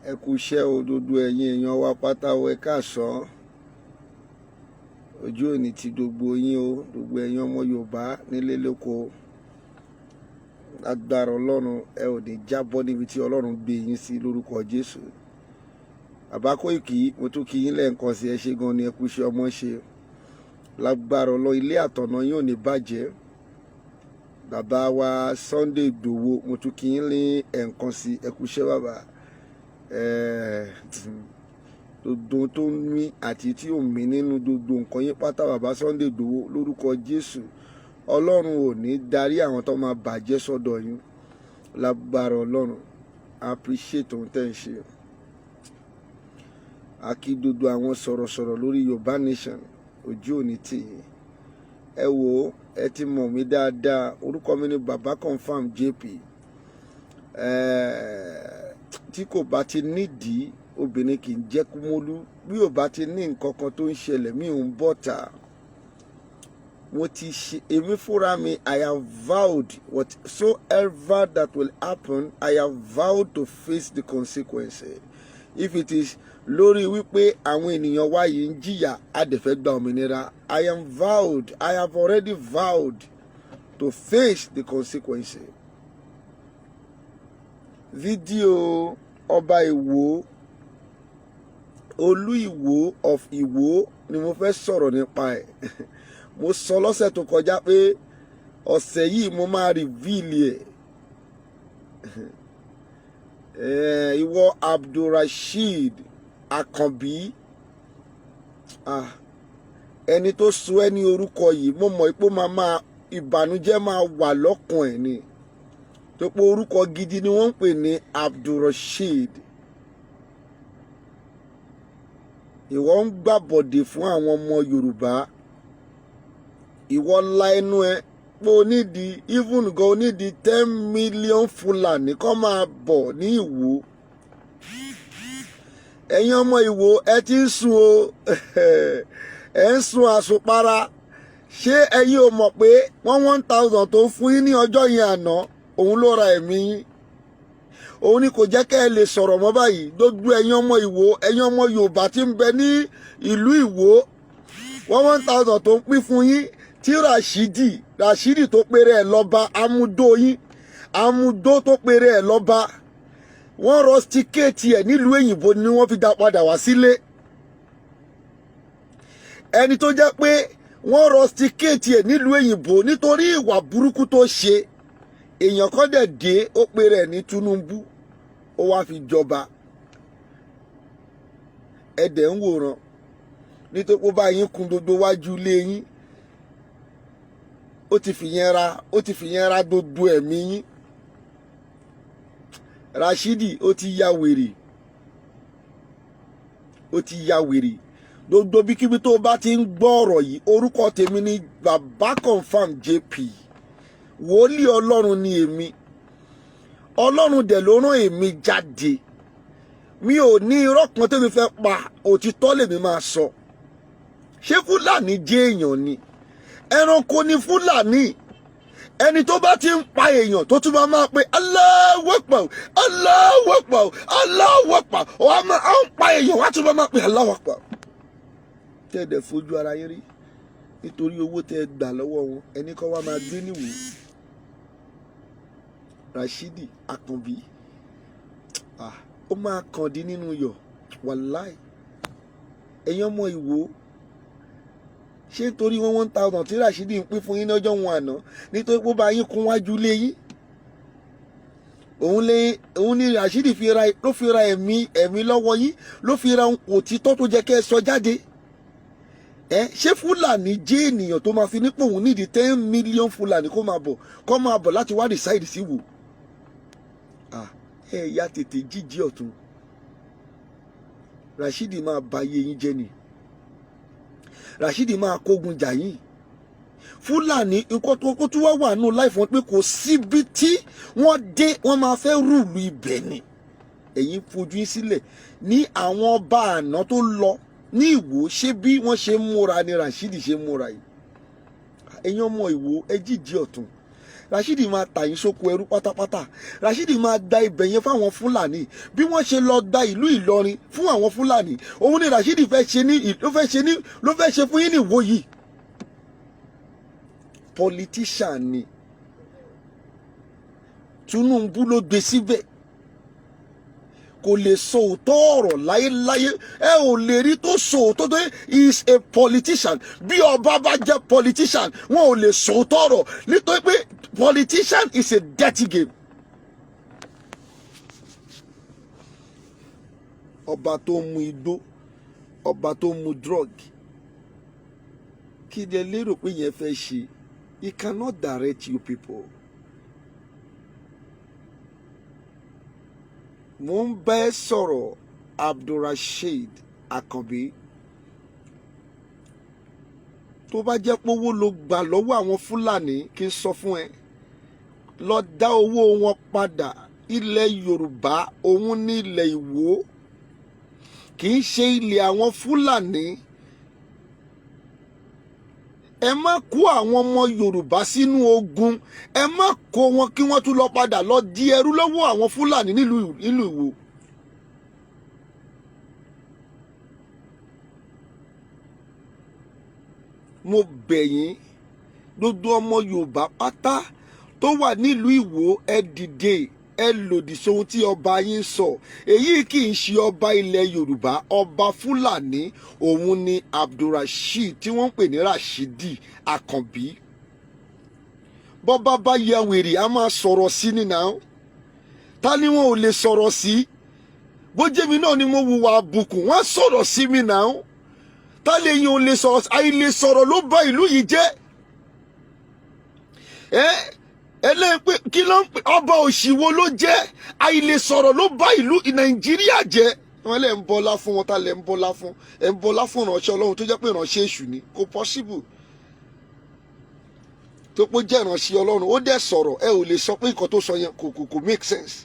ẹ kú iṣẹ́ òdodo ẹ̀yin èèyàn wa pátá o, ẹ káàsán. Ojú òní ti gbogbo yín o, gbogbo ẹ̀yin ọmọ Yorùbá nílé lóko. Agbára Ọlọ́run ẹ ò ní jábọ́ níbi tí Ọlọ́run gbé yín sí lórúkọ Jésù. Bàbá Kóìkì, mo tún kí yín lẹ́ẹ̀kan sí, ẹ ṣé gan ni, ẹ kú iṣẹ́ ọmọ ṣe. Lágbára Ọlọ́run ilé àtọ̀nà yín ò ní bàjẹ́. Bàbá wa Sunday Igboho, mo tún kí yín ní ẹ̀ẹ̀kan sí, ẹ kú iṣẹ́ bàbá. Gbogbo tó ń mí àti tí ò ń mí nínú gbogbo nǹkan yín pátá bàbá Sunday Igboho lórúkọ Jésù. Ọlọ́run ò ní darí àwọn tó máa bàjẹ́ sọ́dọ̀ yín. Lágbára Ọlọ́run, appreciate ohun tẹ́ ń ṣe. A kí gbogbo àwọn sọ̀rọ̀sọ̀rọ̀ lórí Yorùbá Nation, ojú òní tì yín. Ẹ wò ó, ẹ ti mọ̀ mí dáadáa, orúkọ mi ni Baba Confam JP. Tí kò bá ti nídìí obìnrin kì í jẹ́ kúmólú, bí ò bá ti ní nǹkan kan tó ń ṣẹlẹ̀ mí ò ń bọ̀tà. Mo ti ṣe èmi fúnra mi, I have vowed whatsoever that will happen, I have vowed to face the consequences. If it is lórí wípé àwọn ènìyàn wa yìí ń jìyà a dẹ̀ fẹ́ gba òmìnira, I have already vowed to face the consequences. Fídíò ọba Ìwó, Oluwo of Iwo ni mo fẹ́ sọ̀rọ̀ nípa ẹ̀. Mo sọ lọ́sẹ̀ tó kọjá pé ọ̀sẹ̀ yìí mo máa reveal ẹ̀. Ìwọ Abdulrasheed Akànbí, ẹni tó sọ ẹ́ ní orúkọ yìí, mo mọ̀ pé ìbànújẹ́ máa wà lọ́kàn ẹ̀ ni. Tó pé orúkọ gidi ni wọ́n ń pè ní Abdulrasheed. Ìwọ ń gbàbọ̀dè fún àwọn ọmọ Yorùbá. Ìwọ la ẹnu ẹ pé o nídìí, even gan o nídìí 10 million Fulani kó máa bọ̀ ní Ìwó. Ẹ̀yin ọmọ Ìwó ẹ ti ń sùn o, ẹ ń sùn àsùnpara. Ṣé ẹ̀yin ò mọ̀ pé 1,000 tó ń fún yín ní ọjọ́ yẹn àná, òun ló ra ẹ̀mí yín? Òun ni kò jẹ́ kẹ́ ẹ lè sọ̀rọ̀ mọ́ báyìí. Gbogbo ẹ̀yin ọmọ Ìwó, ẹ̀yin ọmọ Yorùbá tí ń bẹ ní ìlú Ìwó, 1,000 tó ń pín fún yín, tí Rashidi tó péré ẹ̀ lọ́ba, amúdó tó péré ẹ̀ lọ́ba, wọ́n rọ́stíkéètì ẹ̀ nílùú èyìnbó ni wọ́n fi dá padà wá sílé. Ẹni tó jẹ́ pé wọ́n rọ́stíkéètì ẹ̀ nílùú èyìnbó nítorí ìwà burúkú tó ṣe, èèyàn kan dẹ̀ dé ó péré ẹ̀ ní Tinubu, ó wá fi jọba. Ẹ̀dẹ̀ ń wòran nítorí pé ó bá yín kun gbogbo wájú ilé yín. Ó ti fìyẹn ra gbogbo ẹ̀mí yín. Rashidi ó ti ya wèrè. Gbogbo bíkíbi tó bá ti ń gbọ́ ọ̀rọ̀ yìí, orúkọ tèmi ni Baba Confam JP. Wòlíì Ọlọ́run ni èmi. Ọlọ́run dẹ̀ ló rán èmi jáde. Mi ò ní irọ́ kan tẹ́mi fẹ́ pa, òtítọ́ lèmi máa sọ. Ṣé Fúlàní jẹ́ èèyàn ni? Ẹranko ni Fúlàní. Ẹni tó bá ti ń pa èèyàn tó tún máa pe Allahu Akbar, Allahu Akbar, Allahu Akbar, ó ń pa èèyàn wá tún máa pe Allahu Akbar. Tẹ́ ẹ dẹ̀ fojú ara yín rí nítorí owó tẹ́ ẹ gbà lọ́wọ́ wọn, ẹni kan wá máa gbé níwò. Rashidi Akànbí, ó máa kàn dín nínú yọ̀ wàláì. Ẹ̀yin ọmọ Ìwó, ṣé nítorí 1,000 tí Rashidi ń pín fún yín lọ́jọ́ wọn àná, nítorí pé ó bá yín kún wájú lé yín? Òun ni Rashidi ló fi ra ẹ̀mí lọ́wọ́ yín, ló fi ra òtítọ́ tó jẹ́ kẹ́ ẹ sọ jáde. Ṣé Fúlàní jẹ́ ènìyàn tó máa fi nípò òun nídìí 10 million Fulani kó máa bọ̀ láti wá decide sí Ìwó? Ya tètè jíjí ọ̀tún. Rashidi máa ba ayé yín jẹ́ ni. Rashidi máa kógun jà yín. Fúlàní nǹkan tó tún wà nù láìfọ wọn pé kò síbi tí wọ́n dé wọ́n máa fẹ́ rúùlù ibẹ̀ ni. Ẹ̀yin fojú yín sílẹ̀ ní àwọn ọba àná tó lọ ní Ìwó, ṣé bí wọ́n ṣe múra ni Rashidi ṣe múra yìí? Ẹ̀yin ọmọ Ìwó ẹ jíjí ọ̀tún. Rashidi máa tà yín sóko ẹrú pátápátá. Rashidi máa da ibẹ̀ yẹn fáwọn Fúlàní bí wọ́n ṣe lọ da ìlú Ìlọrin fún àwọn Fúlàní. Òun ni Rashidi fẹ́ ṣe fún yín ní Ìwó yìí. Politician ni Tinubu ló gbé síbẹ̀. Kò lè sọ òótọ́ ọ̀rọ̀ láyéláyé. Ẹ ò lè rí tó sọ òótọ́ tó is a politician. Bí ọba bá jẹ́ politician, wọn ò lè sọ òótọ́ ọ̀rọ̀ nítorí pé politician is a dirty game. Ọba tó mu igbó, ọba tó mu drug. Kí lẹ lérò pé yẹn fẹ́ ṣe? He cannot direct you people. Mo ń bá ẹ sọ̀rọ̀ Abdulrasheed Akànbí. Tó bá jẹ́ pé owó ló gbà lọ́wọ́ àwọn Fúlàní, kí n sọ fún ẹ, lọ dá owó wọn padà. Ilẹ̀ Yorùbá òun ní ilẹ̀ Ìwó, kì í ṣe ilẹ̀ àwọn Fúlàní. Ẹ má kó àwọn ọmọ Yorùbá sínú ogun. Ẹ má kó wọn kí wọ́n tún lọ padà lọ di ẹrú lọ́wọ́ àwọn Fúlàní nílùú Ìwó. Mo bẹ̀ yín, gbogbo ọmọ Yorùbá pátá tó wà nílùú Ìwó, ẹ dìde, ẹ lòdì sóhun tí ọba yín sọ. Èyí kì í ṣe ọba ilẹ̀ Yorùbá, ọba Fúlàní. Òun ni Abdulrasheed tí wọ́n ń pè ní Rashidi Akànbí. Bọ́ba bá ya wèrè a máa sọ̀rọ̀ sí ni náà. Ta ni wọn ò lè sọ̀rọ̀ sí? Bójémi náà ni mo hùwà àbùkù, wọ́n sọ̀rọ̀ sí mi náà. Ta lè yín ò lè sọ̀rọ̀? Àìlè sọ̀rọ̀ ló bà ìlú yìí jẹ́. Pé kí ló ń pè ọba òṣìwò ló jẹ́? Àìlè sọ̀rọ̀ ló bà ìlú Nàìjíríà jẹ́. Wọ́n lè ń bọlá fún wọn, ta lè ń bọlá fún? Ẹ ń bọlá fún ìránṣẹ́ Ọlọ́run tó jẹ́ pé ìránṣẹ́ èṣù ni. Kò possible. Tó pé jẹ́ ìránṣẹ́ Ọlọ́run ó dẹ̀ sọ̀rọ̀, ẹ ò lè sọ pé nǹkan tó sọ yẹn kò make sense.